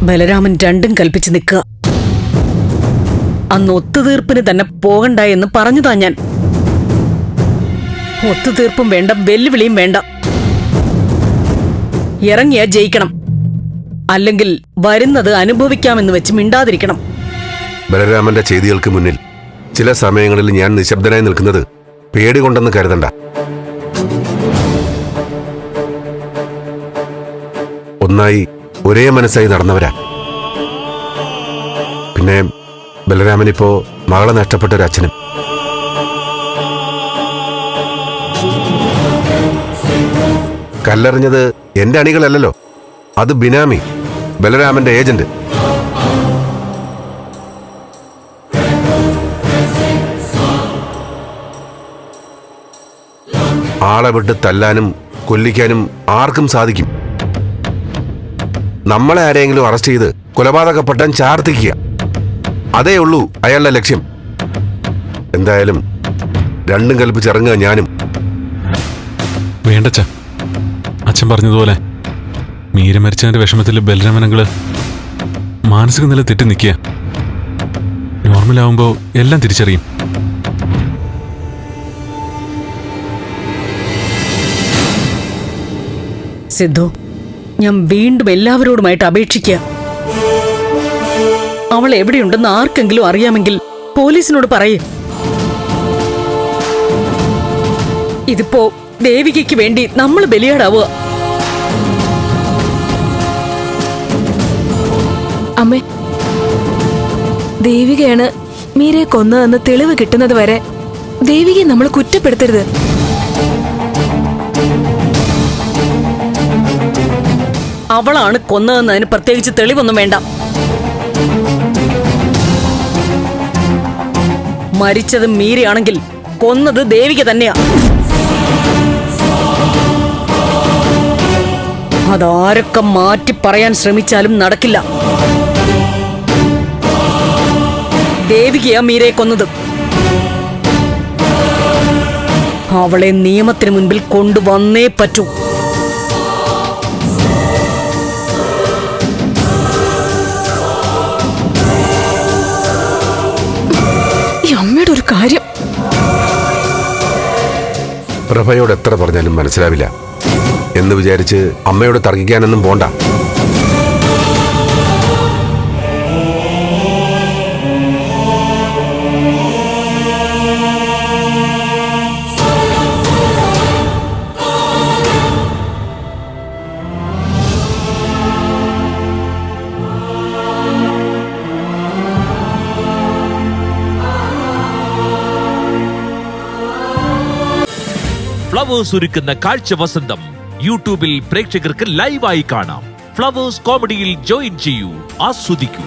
ബലരാമൻ രണ്ടും കൽപ്പിച്ച് നിൽക്കുക. അന്ന് ഒത്തുതീർപ്പിന് തന്നെ പോകണ്ട എന്ന് പറഞ്ഞതാ ഞാൻ. ഒത്തുതീർപ്പും വേണ്ട, വെല്ലുവിളിയും വേണ്ട. ഇറങ്ങിയാ ജയിക്കണം, അല്ലെങ്കിൽ വരുന്നത് അനുഭവിക്കാമെന്ന് വെച്ച് മിണ്ടാതിരിക്കണം. ബലരാമന്റെ ചെയ്തികൾക്ക് മുന്നിൽ ചില സമയങ്ങളിൽ ഞാൻ നിശബ്ദനായി നിൽക്കുന്നത് പേടികൊണ്ടെന്ന് കരുതണ്ട. ഒന്നായി ഒരേ മനസ്സായി നടന്നവരാ. പിന്നെ ബലരാമനിപ്പോ മകളെ നഷ്ടപ്പെട്ട ഒരു അച്ഛനും. കല്ലെറിഞ്ഞത് എന്റെ അണികളല്ലല്ലോ, അത് ബിനാമി, ബലരാമന്റെ ഏജന്റ്. ആളെ വിട്ട് തല്ലാനും കൊല്ലിക്കാനും ആർക്കും സാധിക്കും. നമ്മളെ ആരെങ്കിലും അറസ്റ്റ് ചെയ്ത് കൊലപാതകപ്പെട്ടാൻ ചാർത്തിക്കുക, അതേ ഉള്ളൂ അയാളുടെ ലക്ഷ്യം. എന്തായാലും രണ്ടും കൽപ്പിച്ചിറങ്ങുക ഞാനും. വേണ്ടച്ച, അച്ഛൻ പറഞ്ഞതുപോലെ മീര മരിച്ചതിന്റെ വിഷമത്തിൽ ബലരാമനങ്ങള് മാനസിക നില തെറ്റി നിൽക്കുക. നോർമലാവുമ്പോ എല്ലാം തിരിച്ചറിയും. സിദ്ധു, ഞാൻ വീണ്ടും എല്ലാവരോടുമായിട്ട് അപേക്ഷിക്കുക. അവൾ എവിടെയുണ്ടെന്ന് ആർക്കെങ്കിലും അറിയാമെങ്കിൽ പോലീസിനോട് പറയേ. ഇതിപ്പോ ദേവികയ്ക്ക് വേണ്ടി നമ്മൾ ബലിയാടാവുക. അമ്മേ, ദേവികയാണ് മീരയെ കൊന്നതെന്ന് തെളിവ് കിട്ടുന്നത് വരെ ദേവികയെ നമ്മൾ കുറ്റപ്പെടുത്തരുത്. അവളാണ് കൊന്നതെന്നതിന് പ്രത്യേകിച്ച് തെളിവൊന്നും വേണ്ട. മരിച്ചത് മീരയാണെങ്കിൽ കൊന്നത് ദേവിക തന്നെയാ. അതാരൊക്കെ മാറ്റി പറയാൻ ശ്രമിച്ചാലും നടക്കില്ല. ദേവികയാ മീരയെ കൊന്നത്. അവളെ നിയമത്തിന് മുൻപിൽ കൊണ്ടുവന്നേ പറ്റൂ. അമ്മയുടെ ഒരു കാര്യം പ്രഭയോട് എത്ര പറഞ്ഞാലും മനസ്സിലാവില്ല എന്ന് വിചാരിച്ച് അമ്മയോട് തർക്കിക്കാനൊന്നും പോണ്ട. ഫ്ലവേഴ്സ് ഒരുക്കുന്ന കാഴ്ച വസന്തം യൂട്യൂബിൽ പ്രേക്ഷകർക്ക് ലൈവായി കാണാം. ഫ്ലവേഴ്സ് കോമഡിയിൽ ജോയിൻ ചെയ്യൂ, ആസ്വദിക്കൂ.